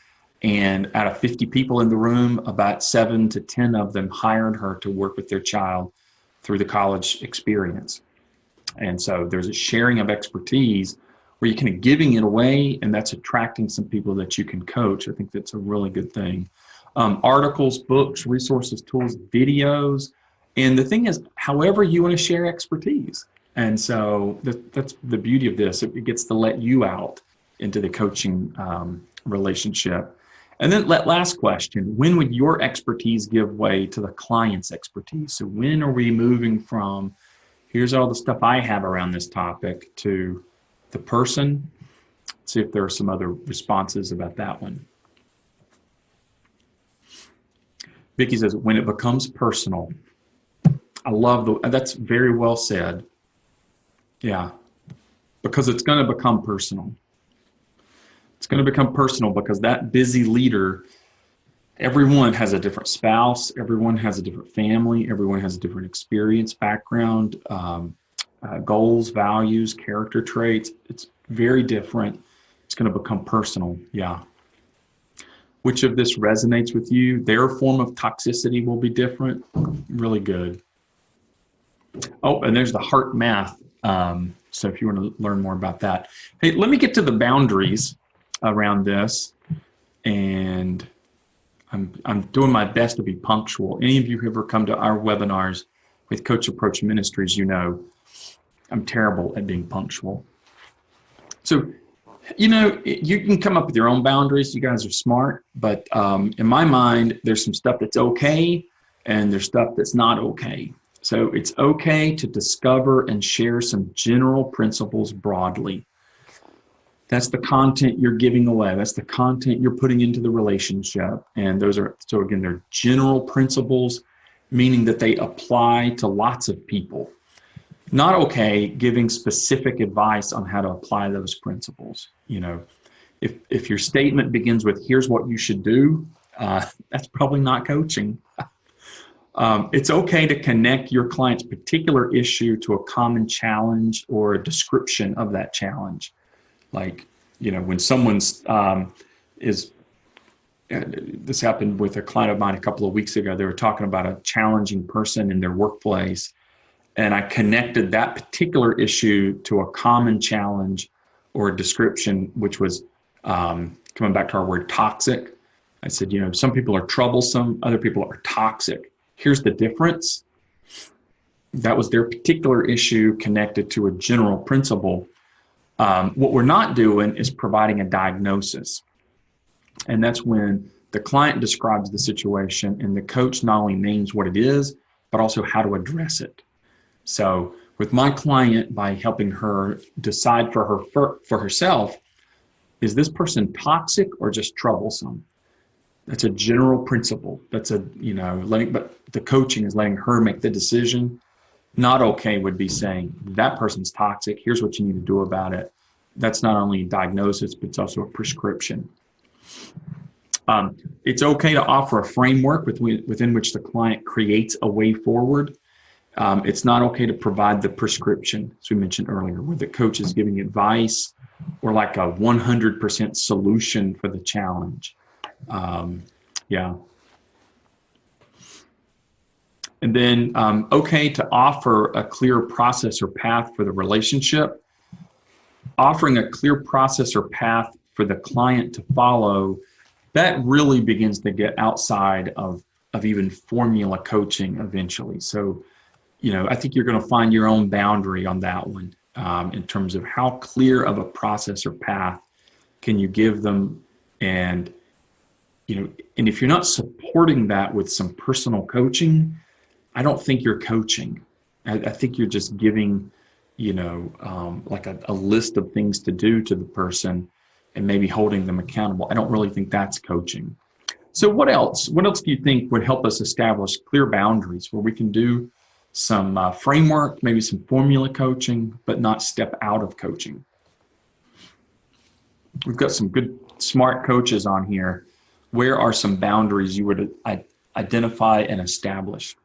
And out of 50 people in the room, about 7 to 10 of them hired her to work with their child through the college experience. And so there's a sharing of expertise where you're kind of giving it away, and that's attracting some people that you can coach. I think that's a really good thing. Articles, books, resources, tools, videos. And the thing is, however you want to share expertise. And so that's the beauty of this. It gets to let you out into the coaching relationship. And then last question, when would your expertise give way to the client's expertise? So when are we moving from, here's all the stuff I have around this topic, to the person? Let's see if there are some other responses about that one. Vicki says, when it becomes personal. I love that's very well said. Yeah, because it's going to become personal. It's going to become personal because that busy leader, everyone has a different spouse, everyone has a different family, everyone has a different experience, background, goals, values, character traits. It's very different. It's going to become personal. Yeah. Which of this resonates with you? Their form of toxicity will be different. Really good. Oh, and there's the heart math. So if you want to learn more about that. Hey, let me get to the boundaries around this. And I'm doing my best to be punctual. Any of you who ever come to our webinars with Coach Approach Ministries, you know I'm terrible at being punctual. So, you can come up with your own boundaries. You guys are smart. But in my mind, there's some stuff that's okay and there's stuff that's not okay. So it's okay to discover and share some general principles broadly. That's the content you're giving away. That's the content you're putting into the relationship. And so again, they're general principles, meaning that they apply to lots of people. Not okay giving specific advice on how to apply those principles. If your statement begins with, here's what you should do, that's probably not coaching. It's okay to connect your client's particular issue to a common challenge or a description of that challenge. Like, when someone's this happened with a client of mine a couple of weeks ago. They were talking about a challenging person in their workplace. And I connected that particular issue to a common challenge or a description, which was coming back to our word toxic. I said, some people are troublesome, other people are toxic. Here's the difference. That was their particular issue connected to a general principle. What we're not doing is providing a diagnosis. And that's when the client describes the situation and the coach not only names what it is, but also how to address it. So with my client, by helping her decide for herself, is this person toxic or just troublesome? That's a general principle. That's but the coaching is letting her make the decision. Not okay would be saying that person's toxic. Here's what you need to do about it. That's not only diagnosis, but it's also a prescription. It's okay to offer a framework within which the client creates a way forward. It's not okay to provide the prescription, as we mentioned earlier, where the coach is giving advice or like a 100% solution for the challenge. Yeah. And then, okay to offer a clear process or path for the relationship. Offering a clear process or path for the client to follow, that really begins to get outside of even formula coaching eventually. So, I think you're going to find your own boundary on that one, in terms of how clear of a process or path can you give them. And, and if you're not supporting that with some personal coaching, I don't think you're coaching. I think you're just giving, like a list of things to do to the person and maybe holding them accountable. I don't really think that's coaching. So what else? What else do you think would help us establish clear boundaries where we can do some framework, maybe some formula coaching, but not step out of coaching? We've got some good, smart coaches on here. Where are some boundaries you would identify and establish?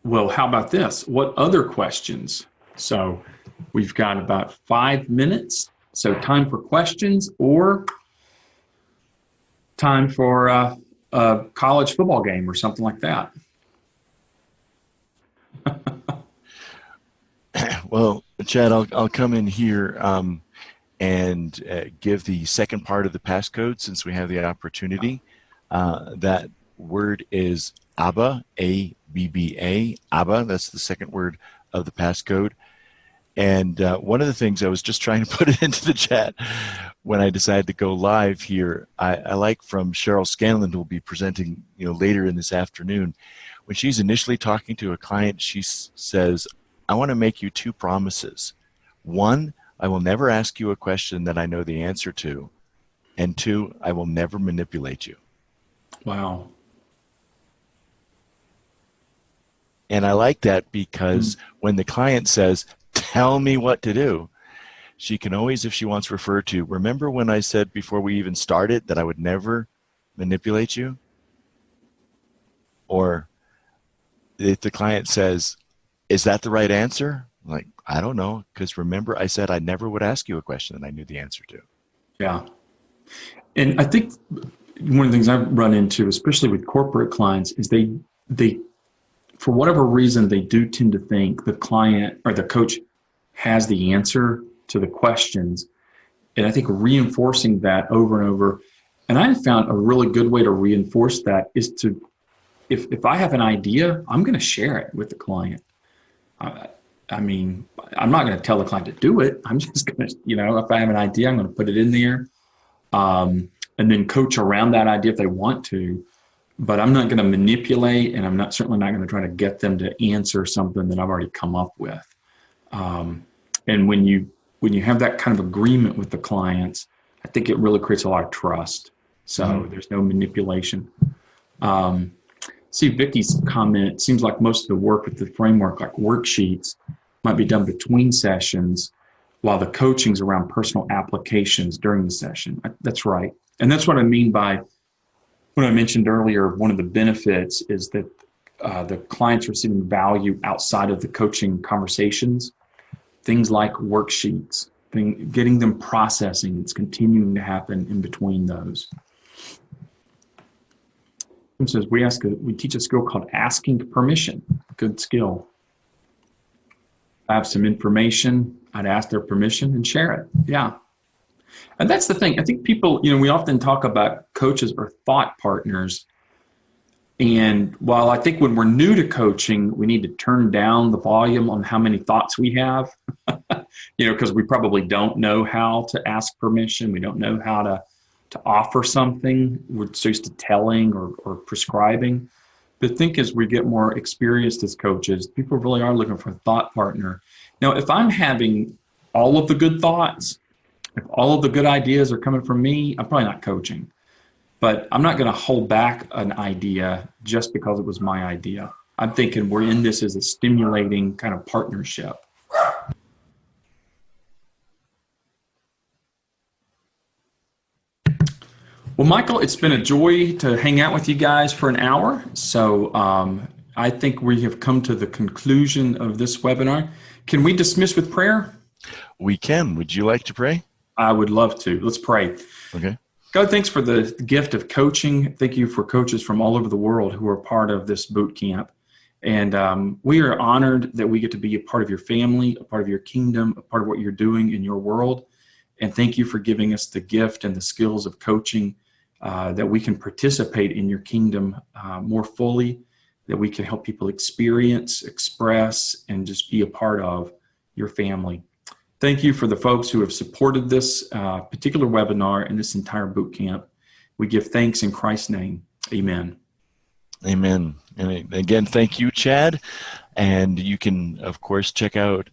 Well, how about this? What other questions? So we've got about 5 minutes. So time for questions or time for a college football game or something like that. Well, Chad, I'll come in here and give the second part of the passcode since we have the opportunity. That word is ABBA, A-B-B-A, ABBA. That's the second word of the passcode. And one of the things I was just trying to put it into the chat when I decided to go live here, I like from Cheryl Scanlon, who will be presenting later in this afternoon. When she's initially talking to a client, she says, I want to make you 2 promises. 1, I will never ask you a question that I know the answer to. And 2, I will never manipulate you. Wow. And I like that because when the client says, tell me what to do, she can always, if she wants, refer to, remember when I said before we even started that I would never manipulate you? Or if the client says, is that the right answer? I'm like, I don't know, because remember I said I never would ask you a question that I knew the answer to. Yeah. And I think one of the things I've run into, especially with corporate clients, is they for whatever reason, they do tend to think the client or the coach has the answer to the questions. And I think reinforcing that over and over, and I found a really good way to reinforce that is to, if I have an idea, I'm going to share it with the client. I mean, I'm not going to tell the client to do it. I'm just going to, if I have an idea, I'm going to put it in there, and then coach around that idea if they want to. But I'm not going to manipulate, and I'm certainly not going to try to get them to answer something that I've already come up with. And when you have that kind of agreement with the clients, I think it really creates a lot of trust. So there's no manipulation. See Vicky's comment, it seems like most of the work with the framework, like worksheets, might be done between sessions while the coaching's around personal applications during the session. That's right. And that's what I mean by when I mentioned earlier, one of the benefits is that the client's receiving value outside of the coaching conversations, things like worksheets, getting them processing. It's continuing to happen in between those. It says we teach a skill called asking permission. Good skill. I have some information. I'd ask their permission and share it. Yeah. And that's the thing. I think people, we often talk about coaches or thought partners. And while I think when we're new to coaching, we need to turn down the volume on how many thoughts we have, because we probably don't know how to ask permission. We don't know how to to offer something. We're so used to telling or prescribing. But I think as we get more experienced as coaches, people really are looking for a thought partner. Now, if I'm having all of the good thoughts, if all of the good ideas are coming from me, I'm probably not coaching. But I'm not going to hold back an idea just because it was my idea. I'm thinking we're in this as a stimulating kind of partnership. Well, Michael, it's been a joy to hang out with you guys for an hour. So I think we have come to the conclusion of this webinar. Can we dismiss with prayer? We can. Would you like to pray? I would love to. Let's pray. Okay. God, thanks for the gift of coaching. Thank you for coaches from all over the world who are part of this boot camp. And we are honored that we get to be a part of your family, a part of your kingdom, a part of what you're doing in your world. And thank you for giving us the gift and the skills of coaching that we can participate in your kingdom more fully, that we can help people experience, express, and just be a part of your family. Thank you for the folks who have supported this particular webinar and this entire boot camp. We give thanks in Christ's name. Amen. Amen. And again, thank you, Chad. And you can, of course, check out